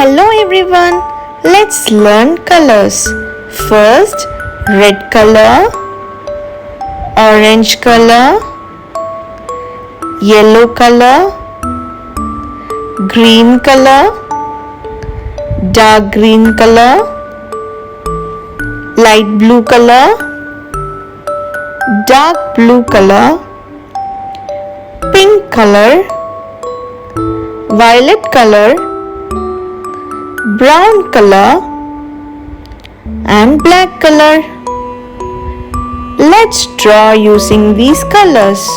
Hello everyone, let's learn colors. First, red color, orange color, yellow color, green color, dark green color, light blue color, dark blue color, pink color, violet color, brown color and black color. Let's draw using these colors.